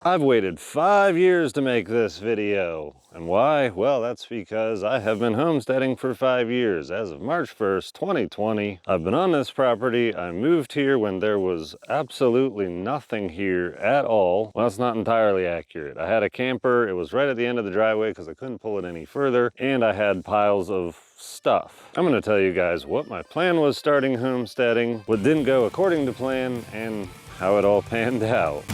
I've waited 5 years to make this video. And why? Well, that's because I have been homesteading for 5 years. As of March 1st, 2020, I've been on this property. I moved here when there was absolutely nothing here at all. Well, that's not entirely accurate. I had a camper. It was right at the end of the driveway because I couldn't pull it any further. And I had piles of stuff. I'm going to tell you guys what my plan was starting homesteading, what didn't go according to plan, and how it all panned out.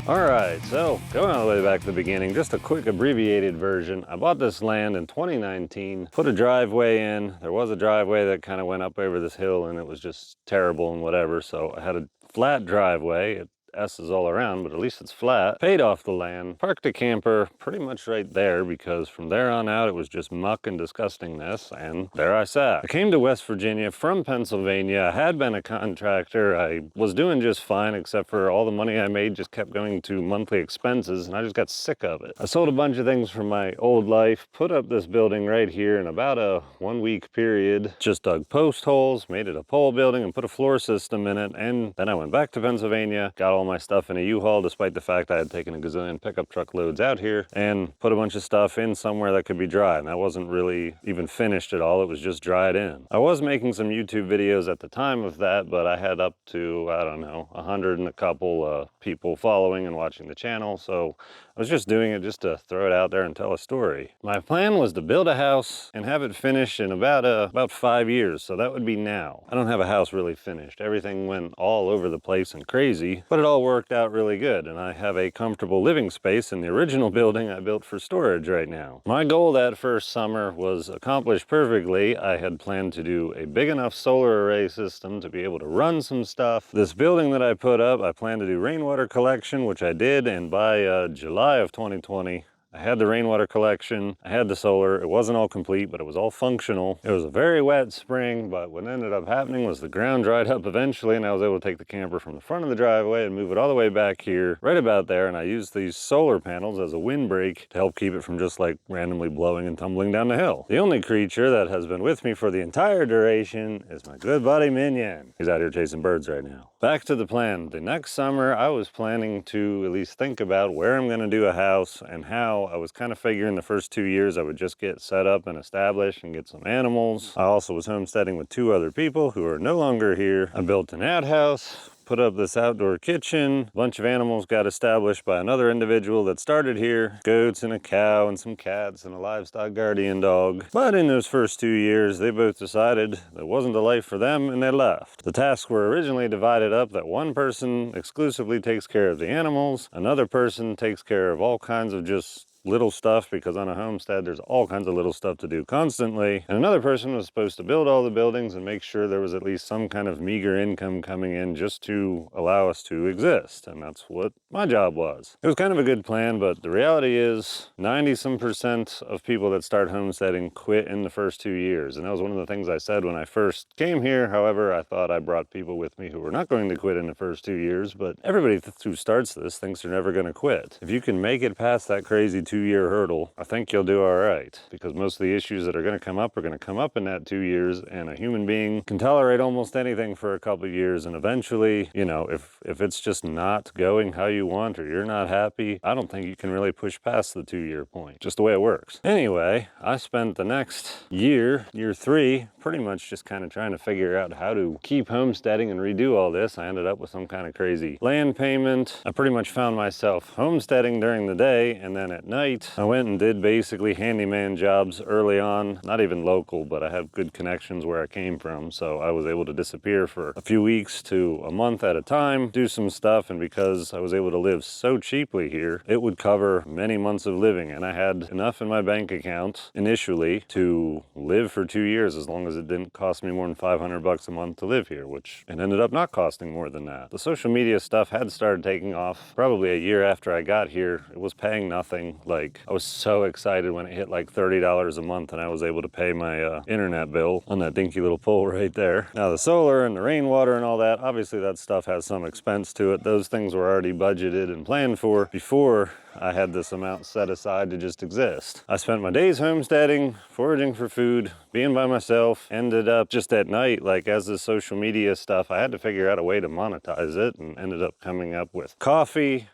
Alright, so going all the way back to the beginning, just a quick abbreviated version. I bought this land in 2019, put a driveway in. There was a driveway that kind of went up over this hill and it was just terrible and whatever, so I had a flat driveway. S's all around, but at least it's flat. Paid off the land, parked a camper pretty much right there because from there on out it was just muck and disgustingness, and there I sat. I came to West Virginia from Pennsylvania. I had been a contractor. I was doing just fine except for all the money I made just kept going to monthly expenses and I just got sick of it. I sold a bunch of things from my old life, put up this building right here in about a 1-week period, just dug post holes, made it a pole building and put a floor system in it, and then I went back to Pennsylvania, got all my stuff in a U-Haul despite the fact I had taken a gazillion pickup truck loads out here, and put a bunch of stuff in somewhere that could be dry, and that wasn't really even finished at all. It was just dried in. I was making some YouTube videos at the time of that, but I had up to, I don't know, 100 and a couple people following and watching the channel, so I was just doing it just to throw it out there and tell a story. My plan was to build a house and have it finished in about 5 years, so that would be now. I don't have a house really finished. Everything went all over the place and crazy, but it all worked out really good, and I have a comfortable living space in the original building I built for storage right now. My goal that first summer was accomplished perfectly. I had planned to do a big enough solar array system to be able to run some stuff. This building that I put up, I planned to do rainwater collection, which I did, and by July of 2020, I had the rainwater collection, I had the solar. It wasn't all complete, but it was all functional. It was a very wet spring, but what ended up happening was the ground dried up eventually, and I was able to take the camper from the front of the driveway and move it all the way back here, right about there, and I used these solar panels as a windbreak to help keep it from just like randomly blowing and tumbling down the hill. The only creature that has been with me for the entire duration is my good buddy Minion. He's out here chasing birds right now. Back to the plan. The next summer, I was planning to at least think about where I'm going to do a house and how. I was kind of figuring the first 2 years I would just get set up and established and get some animals. I also was homesteading with 2 other people who are no longer here. I built an outhouse, put up this outdoor kitchen. A bunch of animals got established by another individual that started here. Goats and a cow and some cats and a livestock guardian dog. But in those first 2 years, they both decided that wasn't the life for them and they left. The tasks were originally divided up that one person exclusively takes care of the animals, another person takes care of all kinds of just little stuff, because on a homestead there's all kinds of little stuff to do constantly, and another person was supposed to build all the buildings and make sure there was at least some kind of meager income coming in just to allow us to exist, and that's what my job was. It was kind of a good plan, but the reality is 90% of people that start homesteading quit in the first 2 years, and that was one of the things I said when I first came here. However, I thought I brought people with me who were not going to quit in the first 2 years, but everybody who starts this thinks they're never going to quit. If you can make it past that crazy 2-year hurdle, I think you'll do all right, because most of the issues that are going to come up in that 2 years, and a human being can tolerate almost anything for a couple of years, and eventually, you know, if it's just not going how you want or you're not happy, I don't think you can really push past the 2-year point, just the way it works. Anyway, I spent the next year 3, pretty much just kind of trying to figure out how to keep homesteading and redo all this. I ended up with some kind of crazy land payment. I pretty much found myself homesteading during the day, and then at night I went and did basically handyman jobs early on, not even local, but I have good connections where I came from, so I was able to disappear for a few weeks to a month at a time, do some stuff, and because I was able to live so cheaply here, it would cover many months of living, and I had enough in my bank account initially to live for 2 years, as long as it didn't cost me more than $500 a month to live here, which it ended up not costing more than that. The social media stuff had started taking off probably a year after I got here. It was paying nothing. Like, I was so excited when it hit like $30 a month and I was able to pay my internet bill on that dinky little pole right there. Now the solar and the rainwater and all that, obviously that stuff has some expense to it. Those things were already budgeted and planned for before I had this amount set aside to just exist. I spent my days homesteading, foraging for food, being by myself, ended up just at night, like as the social media stuff, I had to figure out a way to monetize it, and ended up coming up with coffee,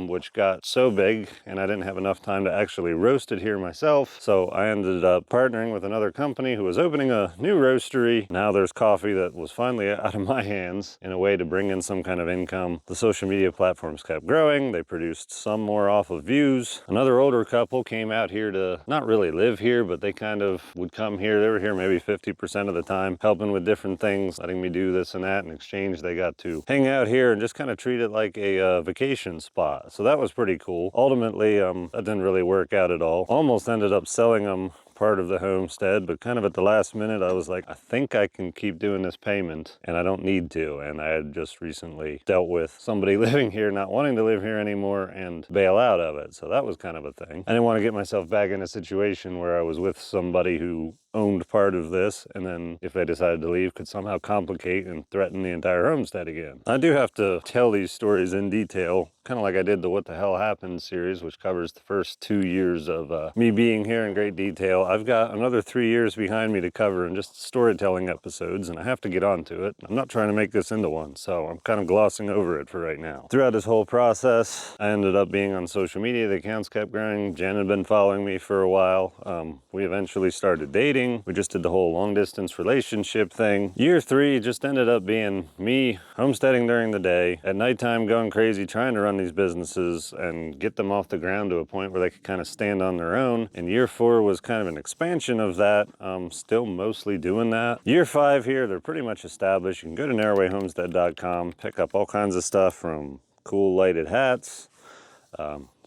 which got so big and I didn't have enough time to actually roast it here myself. So I ended up partnering with another company who was opening a new roastery. Now there's coffee that was finally out of my hands in a way to bring in some kind of income. The social media platforms kept growing. They produced some more off of views. Another older couple came out here to not really live here, but they kind of would come here. They were here maybe 50% of the time, helping with different things, letting me do this and that. In exchange, they got to hang out here and just kind of treat it like a vacation spot. So that was pretty cool. Ultimately, that didn't really work out at all. Almost ended up selling them part of the homestead, but kind of at the last minute I was like, I think I can keep doing this payment and I don't need to. And I had just recently dealt with somebody living here not wanting to live here anymore and bail out of it, so that was kind of a thing. I didn't want to get myself back in a situation where I was with somebody who owned part of this, and then if they decided to leave, could somehow complicate and threaten the entire homestead again. I do have to tell these stories in detail, kind of like I did the What the Hell Happened series, which covers the first 2 years of me being here in great detail. I've got another 3 years behind me to cover in just storytelling episodes, and I have to get onto it. I'm not trying to make this into one, so I'm kind of glossing over it for right now. Throughout this whole process, I ended up being on social media. The accounts kept growing. Jen had been following me for a while. We eventually started dating. We just did the whole long distance relationship thing. Year 3 just ended up being me homesteading during the day, at nighttime going crazy trying to run these businesses and get them off the ground to a point where they could kind of stand on their own. And year 4 was kind of an expansion of that. Still mostly doing that. Year 5 here, they're pretty much established. You can go to NarroWayHomestead.com, pick up all kinds of stuff from cool lighted hats,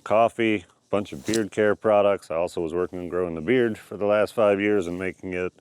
coffee, bunch of beard care products. I also was working on growing the beard for the last 5 years and making it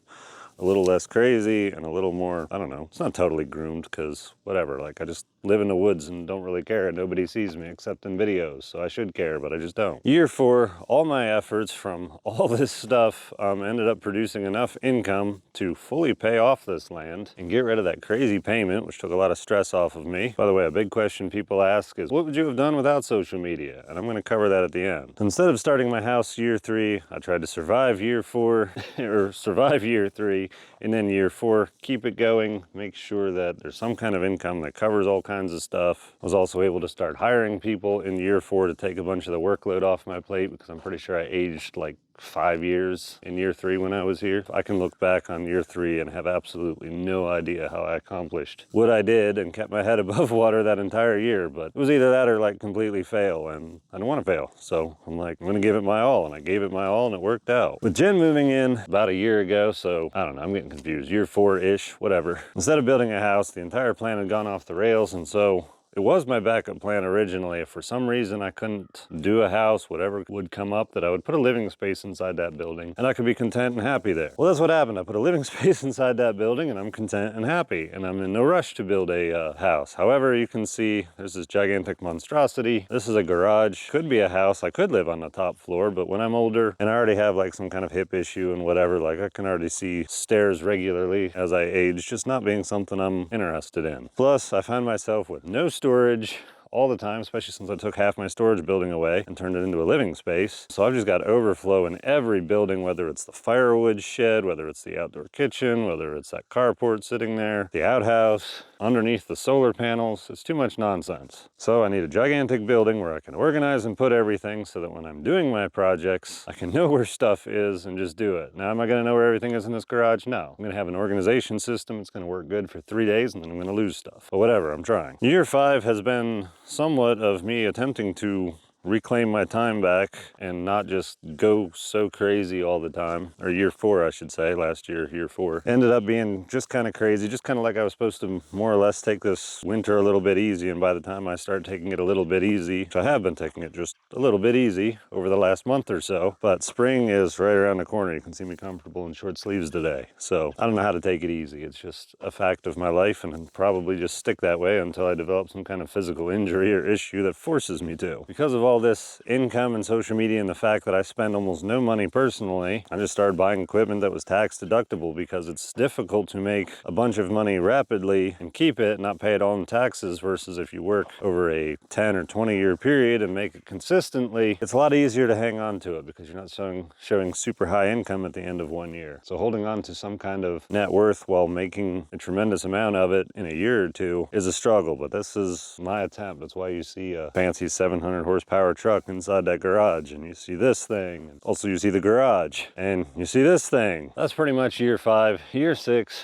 a little less crazy and a little more, I don't know, it's not totally groomed because whatever, like I just live in the woods and don't really care and nobody sees me except in videos, so I should care, but I just don't. Year 4, all my efforts from all this stuff ended up producing enough income to fully pay off this land and get rid of that crazy payment, which took a lot of stress off of me. By the way, a big question people ask is, what would you have done without social media? And I'm going to cover that at the end. Instead of starting my house year 3, I tried to survive year 4, or survive year 3, and then year 4, keep it going, make sure that there's some kind of income that covers all kinds of stuff. I was also able to start hiring people in year 4 to take a bunch of the workload off my plate, because I'm pretty sure I aged like 5 years in year 3 when I was here. I can look back on year 3 and have absolutely no idea how I accomplished what I did and kept my head above water that entire year, but it was either that or like completely fail, and I don't want to fail. So I'm like, I'm gonna give it my all, and I gave it my all and it worked out. With Jen moving in about a year ago, so I don't know, I'm getting confused, year 4-ish, whatever. Instead of building a house, the entire plan had gone off the rails, and so it was my backup plan originally. If for some reason I couldn't do a house, whatever would come up, that I would put a living space inside that building and I could be content and happy there. Well, that's what happened. I put a living space inside that building and I'm content and happy, and I'm in no rush to build a house. However, you can see there's this gigantic monstrosity. This is a garage. Could be a house. I could live on the top floor, but when I'm older and I already have like some kind of hip issue and whatever, like I can already see stairs regularly as I age, just not being something I'm interested in. Plus, I find myself with no storage all the time, especially since I took half my storage building away and turned it into a living space. So I've just got overflow in every building, whether it's the firewood shed, whether it's the outdoor kitchen, whether it's that carport sitting there, the outhouse, underneath the solar panels. It's too much nonsense. So I need a gigantic building where I can organize and put everything so that when I'm doing my projects, I can know where stuff is and just do it. Now, am I gonna know where everything is in this garage? No. I'm gonna have an organization system. It's gonna work good for 3 days and then I'm gonna lose stuff. But whatever, I'm trying. Year 5 has been somewhat of me attempting to reclaim my time back and not just go so crazy all the time. Or year 4, I should say. Last year, year 4. Ended up being just kind of crazy, just kind of like I was supposed to more or less take this winter a little bit easy, and by the time I start taking it a little bit easy, which I have been taking it just a little bit easy over the last month or so, but spring is right around the corner. You can see me comfortable in short sleeves today. So I don't know how to take it easy. It's just a fact of my life, and I'll probably just stick that way until I develop some kind of physical injury or issue that forces me to. Because of all all this income and social media and the fact that I spend almost no money personally, I just started buying equipment that was tax deductible, because it's difficult to make a bunch of money rapidly and keep it, not pay it all in taxes, versus if you work over a 10 or 20 year period and make it consistently, it's a lot easier to hang on to it because you're not showing super high income at the end of 1 year. So holding on to some kind of net worth while making a tremendous amount of it in a year or two is a struggle, but this is my attempt. That's why you see a fancy 700 horsepower truck inside that garage, and you see this thing, and also you see the garage, and you see this thing. That's pretty much year 5. Year 6,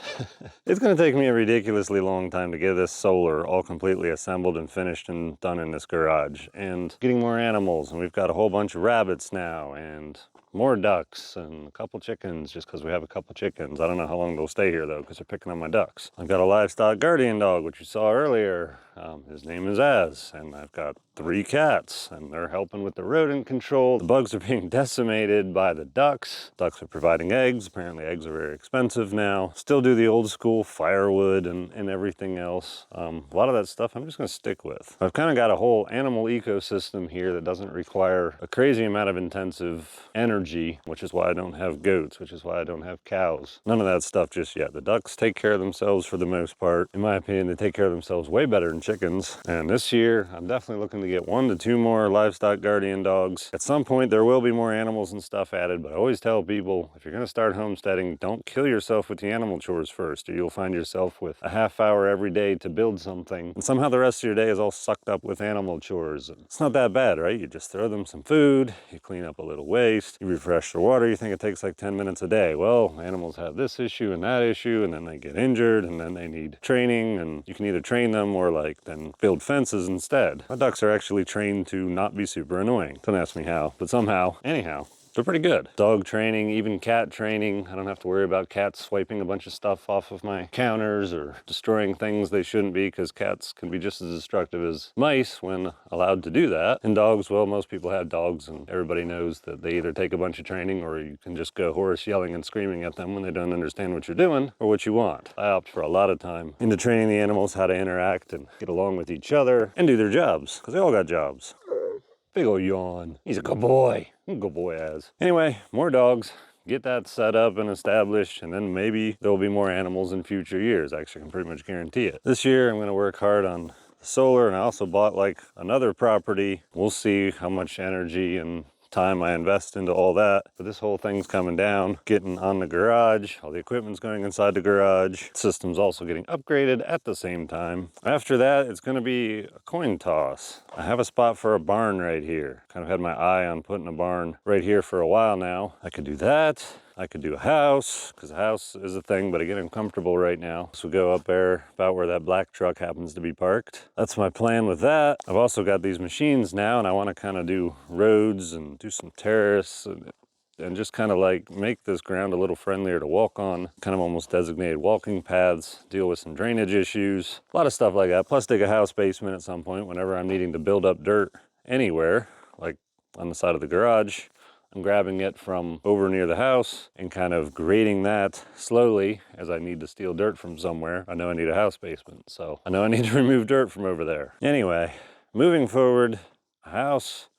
it's gonna take me a ridiculously long time to get this solar all completely assembled and finished and done in this garage, and getting more animals, and we've got a whole bunch of rabbits now, and more ducks and a couple chickens, just because we have a couple chickens. I don't know how long they'll stay here though, because they're picking on my ducks. I've got a livestock guardian dog, which you saw earlier. His name is Az, and I've got 3 cats, and they're helping with the rodent control. The bugs are being decimated by the ducks. Ducks are providing eggs. Apparently eggs are very expensive now. Still do the old school firewood and everything else. A lot of that stuff I'm just gonna stick with. I've kind of got a whole animal ecosystem here that doesn't require a crazy amount of intensive energy, which is why I don't have goats, which is why I don't have cows. None of that stuff just yet. The ducks take care of themselves for the most part. In my opinion, they take care of themselves way better than chickens. And this year, I'm definitely looking to get 1 to 2 more livestock guardian dogs. At some point, there will be more animals and stuff added, but I always tell people, if you're gonna start homesteading, don't kill yourself with the animal chores first, or you'll find yourself with a half hour every day to build something, and somehow the rest of your day is all sucked up with animal chores. It's not that bad, right? You just throw them some food, you clean up a little waste, you refresh their water, you think it takes like 10 minutes a day. Well, animals have this issue and that issue, and then they get injured, and then they need training, and you can either train them or like then build fences instead. My ducks are actually trained to not be super annoying. Don't ask me how, but somehow, anyhow, they're pretty good. Dog training, even cat training. I don't have to worry about cats swiping a bunch of stuff off of my counters or destroying things they shouldn't be, because cats can be just as destructive as mice when allowed to do that. And dogs, well, most people have dogs, and everybody knows that they either take a bunch of training, or you can just go hoarse yelling and screaming at them when they don't understand what you're doing or what you want. I opt for a lot of time into training the animals how to interact and get along with each other and do their jobs, because they all got jobs. Big ol' yawn. He's a good boy. Good boy, Az. Anyway, more dogs. Get that set up and established, and then maybe there'll be more animals in future years. Actually, I can pretty much guarantee it. This year, I'm going to work hard on solar, and I also bought like another property. We'll see how much energy and time I invest into all that. But this whole thing's coming down, getting on the garage, all the equipment's going inside the garage. The system's also getting upgraded at the same time. After that, it's gonna be a coin toss. I have a spot for a barn right here. Kind of had my eye on putting a barn right here for a while now. I could do that. I could do a house, because a house is a thing, but again, I'm comfortable right now. So go up there about where that black truck happens to be parked. That's my plan with that. I've also got these machines now, and I want to kind of do roads and do some terrace and just kind of like make this ground a little friendlier to walk on, kind of almost designated walking paths, deal with some drainage issues, a lot of stuff like that. Plus dig a house basement at some point whenever I'm needing to build up dirt anywhere, like on the side of the garage. I'm grabbing it from over near the house and kind of grading that slowly as I need to steal dirt from somewhere. I know I need a house basement, so I know I need to remove dirt from over there. Anyway, moving forward, a house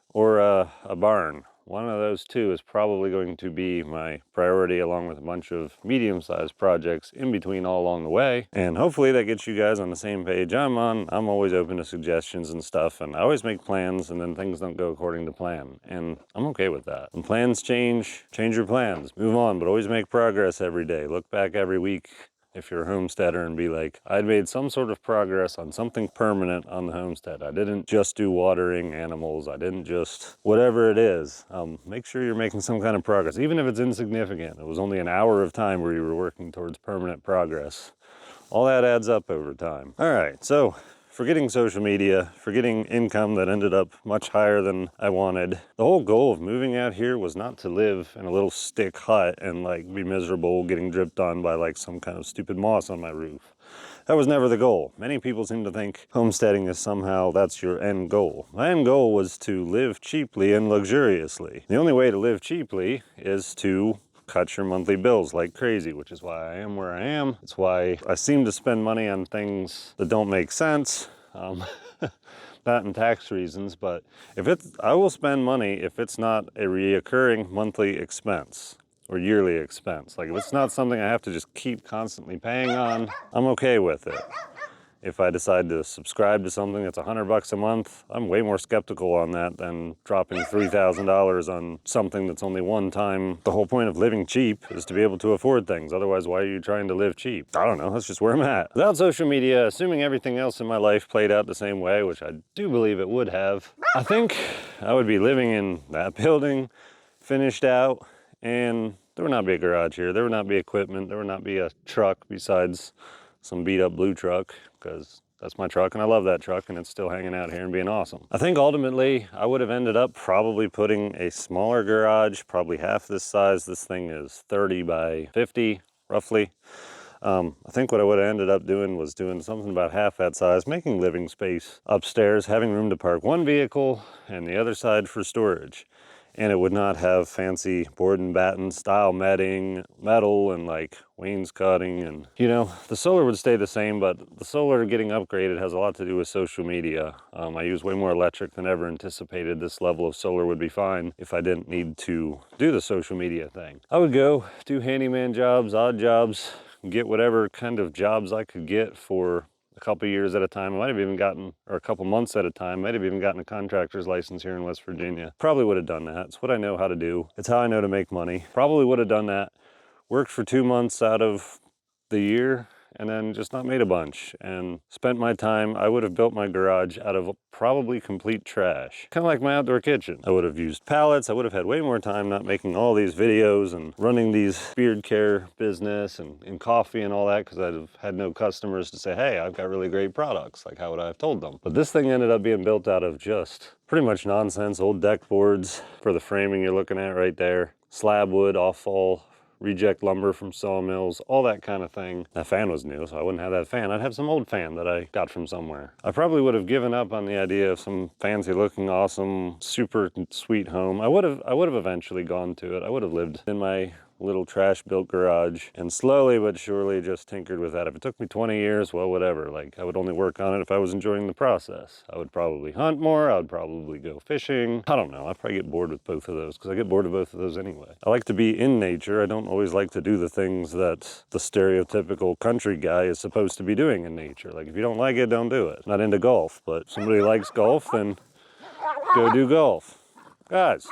or a barn. One of those two is probably going to be my priority, along with a bunch of medium-sized projects in between all along the way. And hopefully that gets you guys on the same page I'm on. I'm always open to suggestions and stuff, and I always make plans and then things don't go according to plan. And I'm okay with that. When plans change your plans. Move on, but always make progress every day. Look back every week if you're a homesteader and be like, I'd made some sort of progress on something permanent on the homestead. I didn't just do watering animals. I didn't just, whatever it is, make sure you're making some kind of progress. Even if it's insignificant, it was only an hour of time where you were working towards permanent progress. All that adds up over time. All right, so forgetting social media, forgetting income that ended up much higher than I wanted. The whole goal of moving out here was not to live in a little stick hut and like be miserable getting dripped on by like some kind of stupid moss on my roof. That was never the goal. Many people seem to think homesteading is somehow that's your end goal. My end goal was to live cheaply and luxuriously. The only way to live cheaply is to cut your monthly bills like crazy, which is why I am where I am. It's why I seem to spend money on things that don't make sense. Not in tax reasons, but if it's, I will spend money if it's not a reoccurring monthly expense or yearly expense. Like if it's not something I have to just keep constantly paying on, I'm okay with it. If I decide to subscribe to something that's $100 a month, I'm way more skeptical on that than dropping $3,000 on something that's only one time. The whole point of living cheap is to be able to afford things. Otherwise, why are you trying to live cheap? I don't know, that's just where I'm at. Without social media, assuming everything else in my life played out the same way, which I do believe it would have, I think I would be living in that building, finished out, and there would not be a garage here. There would not be equipment. There would not be a truck besides some beat up blue truck, because that's my truck and I love that truck and it's still hanging out here and being awesome. I think ultimately I would have ended up probably putting a smaller garage, probably half this size. This thing is 30 by 50 roughly. I think what I would have ended up doing was doing something about half that size, making living space upstairs, having room to park one vehicle and the other side for storage. And it would not have fancy board and batten style metal and like wainscoting, and you know, the solar would stay the same, but the solar getting upgraded has a lot to do with social media. I use way more electric than ever anticipated. This level of solar would be fine if I didn't need to do the social media thing. I would go do handyman jobs, odd jobs, get whatever kind of jobs I could get for a couple years at a time. I might have even gotten, or a couple months at a time, might have even gotten a contractor's license here in West Virginia. Probably would have done that. It's what I know how to do. It's how I know to make money. Probably would have done that. Worked for 2 months out of the year and then just not made a bunch and spent my time. I would have built my garage out of probably complete trash. Kind of like my outdoor kitchen. I would have used pallets. I would have had way more time not making all these videos and running these beard care business and coffee and all that, because I'd have had no customers to say, hey, I've got really great products. Like, how would I have told them? But this thing ended up being built out of just pretty much nonsense. Old deck boards for the framing you're looking at right there. Slab wood, off-fall reject lumber from sawmills, all that kind of thing. That fan was new, so I wouldn't have that fan. I'd have some old fan that I got from somewhere. I probably would have given up on the idea of some fancy looking, awesome, super sweet home. I would have eventually gone to it. I would have lived in my little trash built garage and slowly but surely just tinkered with that. If it took me 20 years, well, whatever. Like, I would only work on it if I was enjoying the process. I would probably hunt more. I would probably go fishing. I don't know. I'd probably get bored with both of those, because I get bored of both of those anyway. I like to be in nature. I don't always like to do the things that the stereotypical country guy is supposed to be doing in nature. Like, if you don't like it, don't do it. Not into golf, but if somebody likes golf, then go do golf. Guys.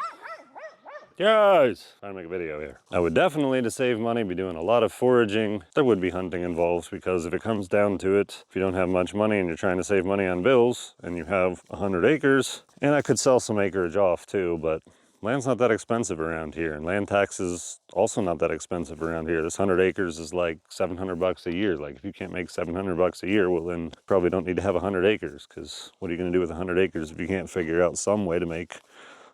Yes! Trying to make a video here. I would definitely, to save money, be doing a lot of foraging. There would be hunting involved, because if it comes down to it, if you don't have much money and you're trying to save money on bills, and you have 100 acres, and I could sell some acreage off too, but land's not that expensive around here, and land taxes also not that expensive around here. This 100 acres is like $700 a year. Like, if you can't make $700 a year, well, then you probably don't need to have 100 acres, because what are you going to do with 100 acres if you can't figure out some way to make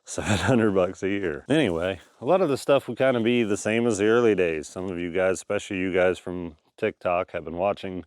$700 a year? Anyway, a lot of the stuff would kind of be the same as the early days. Some of you guys, especially you guys from TikTok, have been watching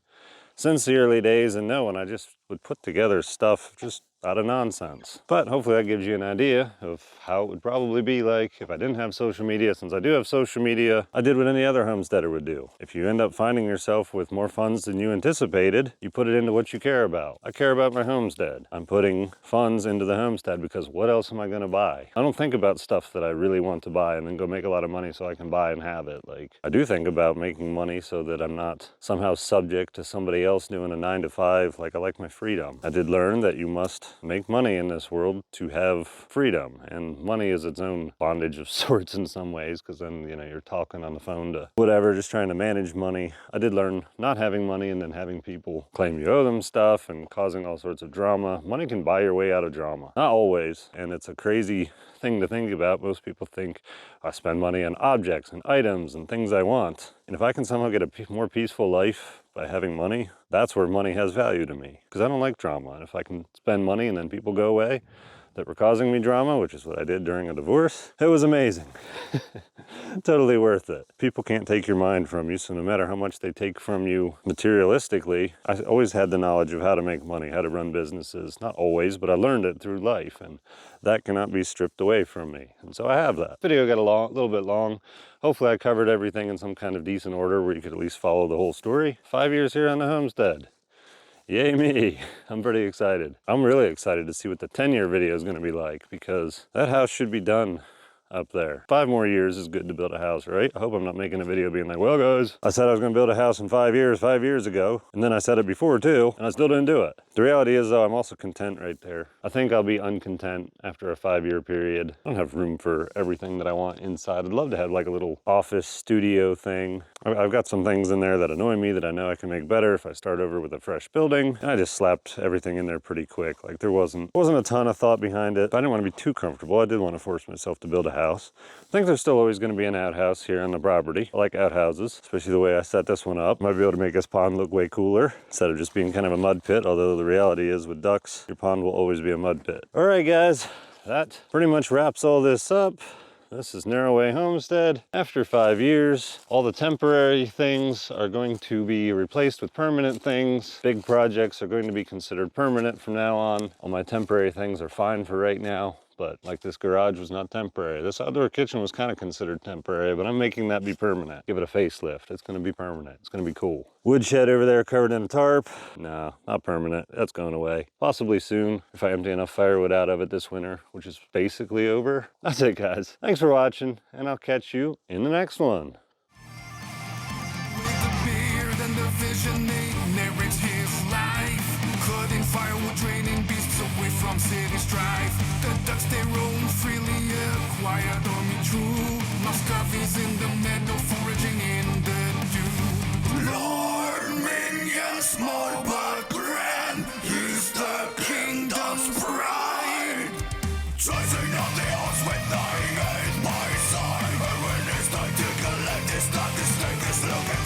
since the early days and know when I just would put together stuff just out of nonsense. But hopefully that gives you an idea of how it would probably be like if I didn't have social media. Since I do have social media, I did what any other homesteader would do. If you end up finding yourself with more funds than you anticipated, you put it into what you care about. I care about my homestead. I'm putting funds into the homestead because what else am I going to buy? I don't think about stuff that I really want to buy and then go make a lot of money so I can buy and have it. Like, I do think about making money so that I'm not somehow subject to somebody else doing a 9-to-5. Like, I like my freedom. I did learn that you must make money in this world to have freedom, and money is its own bondage of sorts in some ways, because then, you know, you're talking on the phone to whatever, just trying to manage money. I did learn not having money and then having people claim you owe them stuff and causing all sorts of drama. Money can buy your way out of drama. Not always, and it's a crazy thing to think about. Most people think I spend money on objects and items and things I want, and if I can somehow get a more peaceful life by having money, that's where money has value to me, because I don't like drama. And if I can spend money and then people go away that were causing me drama, which is what I did during a divorce, it was amazing. Totally worth it. People can't take your mind from you, so no matter how much they take from you materialistically, I always had the knowledge of how to make money, how to run businesses. Not always, but I learned it through life, and that cannot be stripped away from me. And so I have that. Video got a little bit long. Hopefully I covered everything in some kind of decent order where you could at least follow the whole story. 5 years here on the homestead. Yay me. I'm pretty excited. I'm really excited to see what the 10-year video is going to be like, because that house should be done up there. 5 more years is good to build a house, right? I hope I'm not making a video being like, well guys, I said I was gonna build a house in 5 years ago, and then I said it before too, and I still didn't do it. The reality is though, I'm also content right there. I think I'll be uncontent after a 5-year period. I don't have room for everything that I want inside. I'd love to have like a little office studio thing. I've got some things in there that annoy me that I know I can make better if I start over with a fresh building. And I just slapped everything in there pretty quick. Like there wasn't a ton of thought behind it. But I didn't want to be too comfortable. I did want to force myself to build a house. I think there's still always going to be an outhouse here on the property. I like outhouses, especially the way I set this one up. Might be able to make this pond look way cooler instead of just being kind of a mud pit, although the reality is with ducks, your pond will always be a mud pit. All right, guys, that pretty much wraps all this up. This is NarroWay Homestead. After 5 years, all the temporary things are going to be replaced with permanent things. Big projects are going to be considered permanent from now on. All my temporary things are fine for right now, but like this garage was not temporary. This outdoor kitchen was kind of considered temporary, but I'm making that be permanent. Give it a facelift. It's gonna be permanent. It's gonna be cool. Woodshed over there covered in a tarp. No, not permanent. That's going away. Possibly soon if I empty enough firewood out of it this winter, which is basically over. That's it, guys. Thanks for watching, and I'll catch you in the next one. Firewood draining beasts away from city strife. The ducks they roam freely, acquired on me true. Muscovies in the meadow, foraging in the dew. Lord Minion, small but grand, he's the kingdom's pride. Chasing on the odds with dying at my side. And when it's time to collect, it's not the snake is looking.